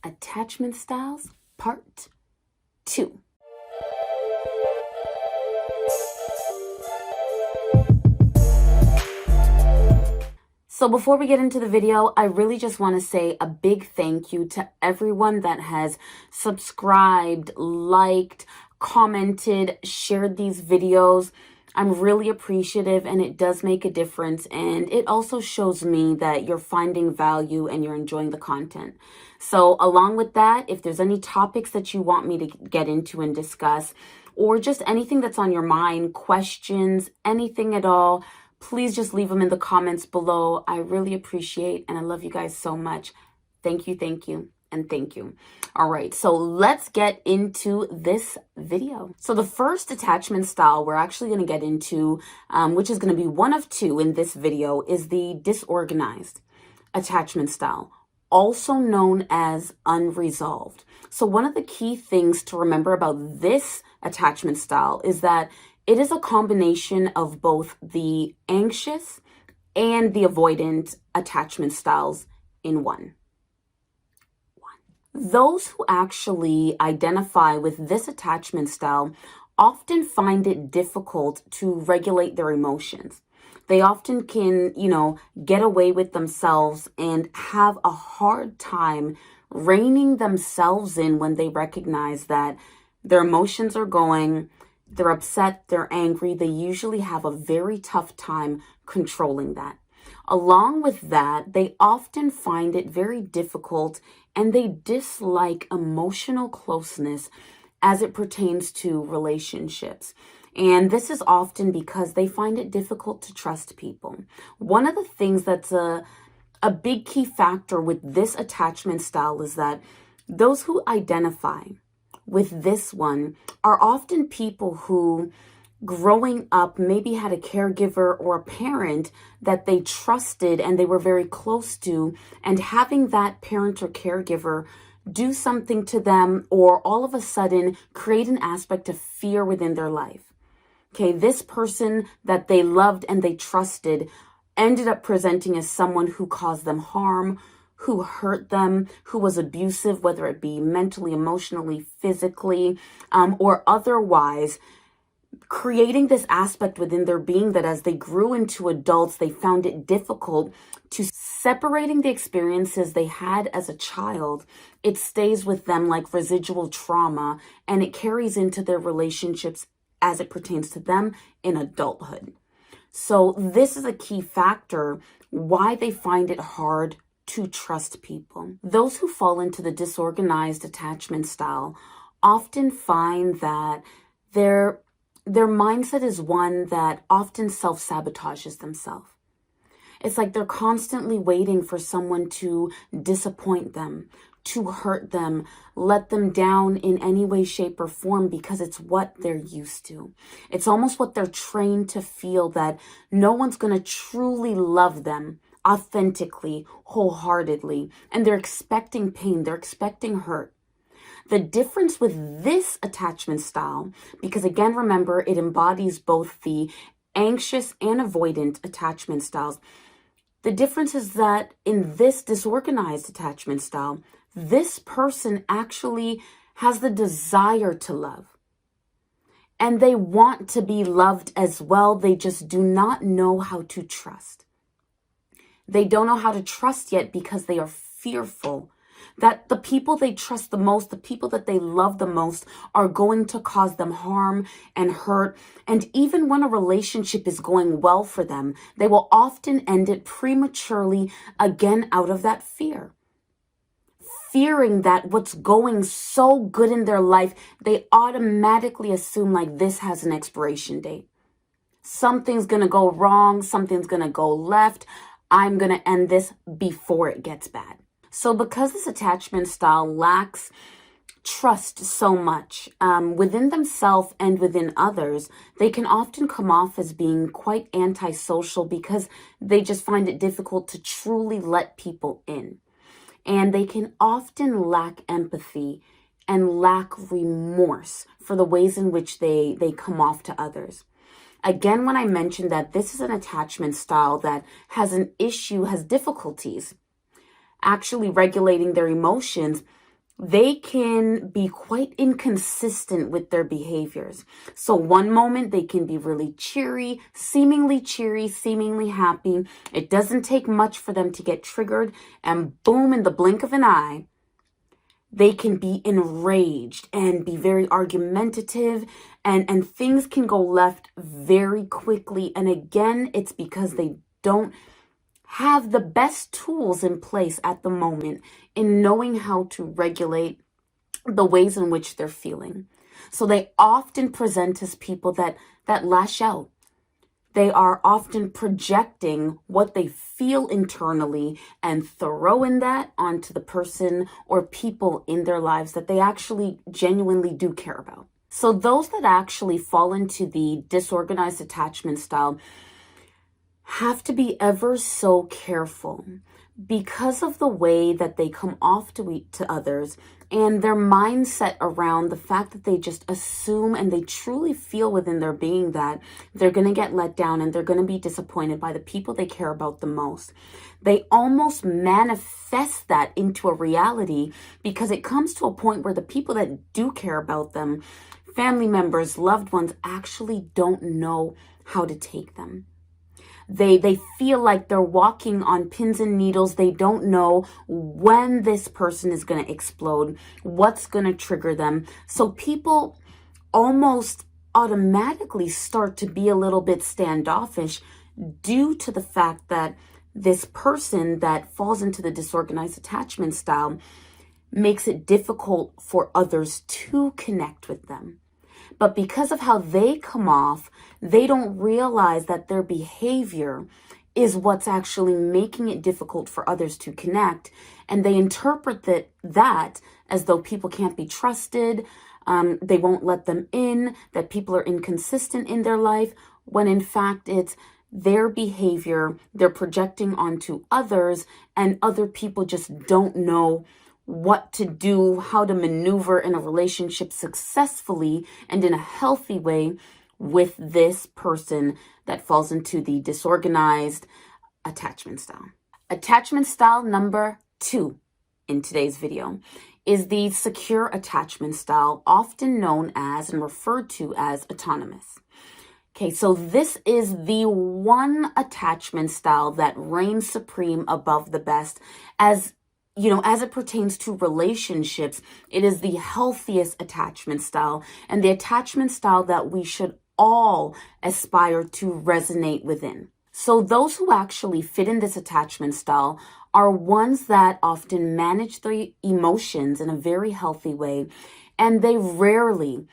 Attachment Styles, Part 2. So before we get into the video, I really just want to say a big thank you to everyone that has subscribed, liked, commented, shared these videos. I'm really appreciative, and it does make a difference, and it also shows me that you're finding value and you're enjoying the content. So along with that, if there's any topics that you want me to get into and discuss, or just anything that's on your mind, questions, anything at all, please just leave them in the comments below. I really appreciate, and I love you guys so much. Thank you, and thank you. All right, so let's get into this video. So the first attachment style we're actually going to get into, which is going to be one of two in this video, is the disorganized attachment style, also known as unresolved. So one of the key things to remember about this attachment style is that it is a combination of both the anxious and the avoidant attachment styles in one. Those who actually identify with this attachment style often find it difficult to regulate their emotions. They often can, get away with themselves and have a hard time reining themselves in when they recognize that their emotions are going, they're upset, they're angry. They usually have a very tough time controlling that. Along with that, they often find it very difficult and they dislike emotional closeness as it pertains to relationships. And this is often because they find it difficult to trust people. One of the things that's a big key factor with this attachment style is that those who identify with this one are often people who growing up maybe had a caregiver or a parent that they trusted and they were very close to, and having that parent or caregiver do something to them or all of a sudden create an aspect of fear within their life. Okay, this person that they loved and they trusted ended up presenting as someone who caused them harm, who hurt them, who was abusive, whether it be mentally, emotionally, physically, or otherwise, creating this aspect within their being that as they grew into adults, they found it difficult to separating the experiences they had as a child. It stays with them like residual trauma, and it carries into their relationships as it pertains to them in adulthood. So this is a key factor why they find it hard to trust people. Those who fall into the disorganized attachment style often find that their mindset is one that often self-sabotages themselves. It's like they're constantly waiting for someone to disappoint them, to hurt them, let them down in any way, shape, or form because it's what they're used to. It's almost what they're trained to feel, that no one's going to truly love them authentically, wholeheartedly, and they're expecting pain, they're expecting hurt. The difference with this attachment style, because again, remember, it embodies both the anxious and avoidant attachment styles. The difference is that in this disorganized attachment style, this person actually has the desire to love. And they want to be loved as well. They just do not know how to trust. They don't know how to trust yet because they are fearful that the people they trust the most, the people that they love the most, are going to cause them harm and hurt. And even when a relationship is going well for them, they will often end it prematurely, again, out of that fear. Fearing that what's going so good in their life, they automatically assume like this has an expiration date. Something's going to go wrong. Something's going to go left. I'm going to end this before it gets bad. So because this attachment style lacks trust so much within themselves and within others, they can often come off as being quite antisocial because they just find it difficult to truly let people in. And they can often lack empathy and lack remorse for the ways in which they come off to others. Again, when I mentioned that this is an attachment style that has an issue, has difficulties actually regulating their emotions, They can be quite inconsistent with their behaviors. So one moment they can be really cheery, seemingly happy. It doesn't take much for them to get triggered, and boom, in the blink of an eye, they can be enraged and be very argumentative, and things can go left very quickly. And again, it's because they don't have the best tools in place at the moment in knowing how to regulate the ways in which they're feeling. So they often present as people that lash out. They are often projecting what they feel internally and throwing that onto the person or people in their lives that they actually genuinely do care about. So those that actually fall into the disorganized attachment style have to be ever so careful because of the way that they come off to others and their mindset around the fact that they just assume and they truly feel within their being that they're going to get let down and they're going to be disappointed by the people they care about the most. They almost manifest that into a reality because it comes to a point where the people that do care about them, family members, loved ones, actually don't know how to take them. They feel like they're walking on pins and needles. They don't know when this person is going to explode, what's going to trigger them. So people almost automatically start to be a little bit standoffish due to the fact that this person that falls into the disorganized attachment style makes it difficult for others to connect with them. But because of how they come off, they don't realize that their behavior is what's actually making it difficult for others to connect. And they interpret that as though people can't be trusted, they won't let them in, that people are inconsistent in their life, when in fact it's their behavior they're projecting onto others, and other people just don't know what to do, how to maneuver in a relationship successfully and in a healthy way with this person that falls into the disorganized attachment style. Attachment style number 2 in today's video is the secure attachment style, often known as and referred to as autonomous. Okay, so this is the one attachment style that reigns supreme above the best. As you know, as it pertains to relationships, it is the healthiest attachment style and the attachment style that we should all aspire to resonate within. So those who actually fit in this attachment style are ones that often manage their emotions in a very healthy way, and they rarely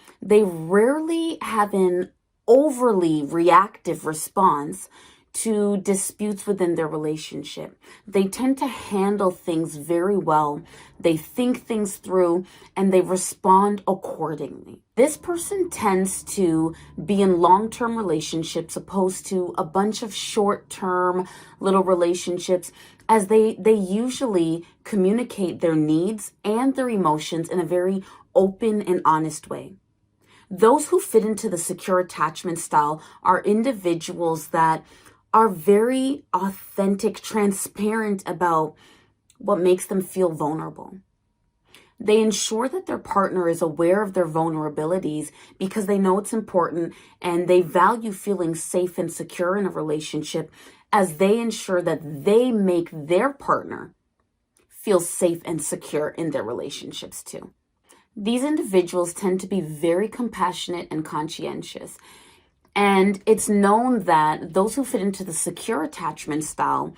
have an overly reactive response to disputes within their relationship. They tend to handle things very well. They think things through and they respond accordingly. This person tends to be in long-term relationships opposed to a bunch of short-term little relationships, as they usually communicate their needs and their emotions in a very open and honest way. Those who fit into the secure attachment style are individuals that are very authentic, transparent about what makes them feel vulnerable. They ensure that their partner is aware of their vulnerabilities because they know it's important, and they value feeling safe and secure in a relationship, as they ensure that they make their partner feel safe and secure in their relationships too. These individuals tend to be very compassionate and conscientious. And it's known that those who fit into the secure attachment style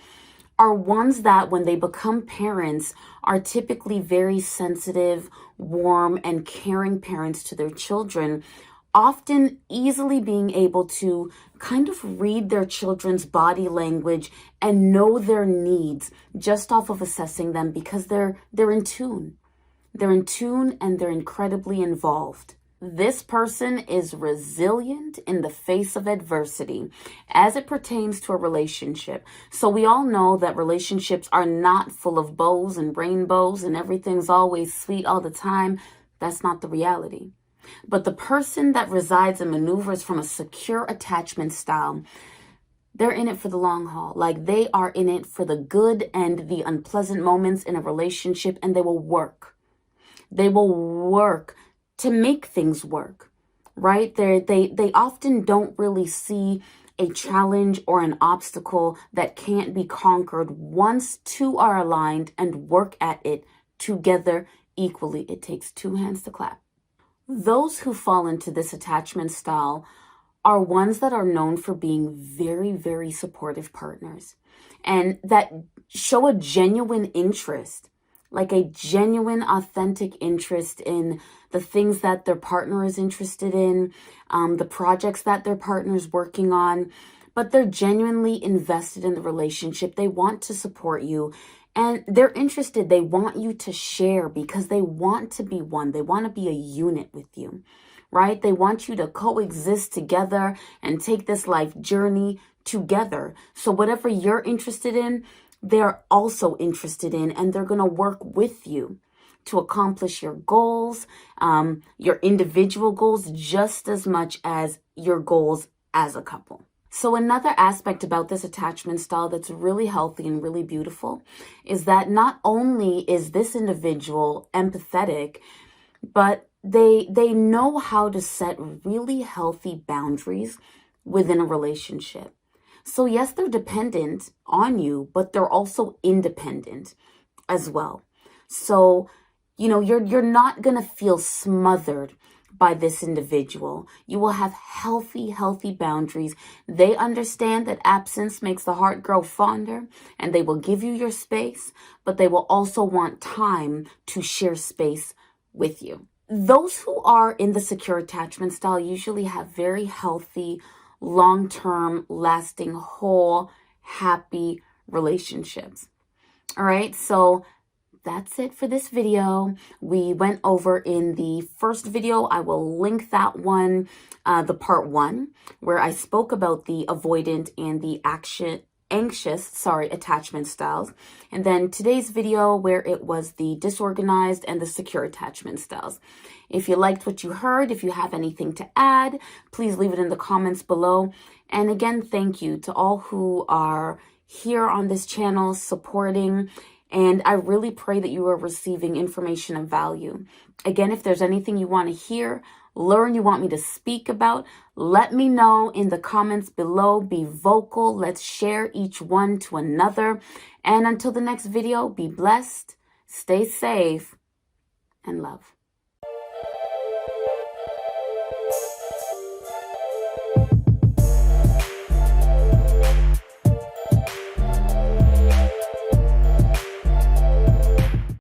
are ones that, when they become parents, are typically very sensitive, warm, and caring parents to their children, often easily being able to kind of read their children's body language and know their needs just off of assessing them, because they're in tune. They're in tune and they're incredibly involved. This person is resilient in the face of adversity as it pertains to a relationship. So we all know that relationships are not full of bows and rainbows and everything's always sweet all the time. That's not the reality. But the person that resides and maneuvers from a secure attachment style, they're in it for the long haul. Like, they are in it for the good and the unpleasant moments in a relationship, and they will work. They will work to make things work, right? They often don't really see a challenge or an obstacle that can't be conquered once two are aligned and work at it together equally. It takes two hands to clap. Those who fall into this attachment style are ones that are known for being very, very supportive partners and that show a genuine interest, like a genuine, authentic interest in the things that their partner is interested in, the projects that their partner is working on, but they're genuinely invested in the relationship. They want to support you and they're interested. They want you to share because they want to be one. They want to be a unit with you, right? They want you to coexist together and take this life journey together. So whatever you're interested in, they're also interested in, and they're going to work with you to accomplish your goals, your individual goals, just as much as your goals as a couple. So another aspect about this attachment style that's really healthy and really beautiful is that not only is this individual empathetic, but they know how to set really healthy boundaries within a relationship. So yes, they're dependent on you, but they're also independent as well. So, you're not going to feel smothered by this individual. You will have healthy boundaries. They understand that absence makes the heart grow fonder, and they will give you your space, but they will also want time to share space with you. Those who are in the secure attachment style usually have very healthy, long-term, lasting, whole, happy relationships. All right, so that's it for this video. We went over in the first video, I will link that one, the part 1, where I spoke about the avoidant and the anxious attachment styles. And then today's video where it was the disorganized and the secure attachment styles. If you liked what you heard, if you have anything to add, please leave it in the comments below. And again, thank you to all who are here on this channel supporting. And I really pray that you are receiving information of value. Again, if there's anything you want to hear, learn, you want me to speak about, let me know in the comments below. Be vocal. Let's share each one to another. And until the next video, be blessed, stay safe, and love.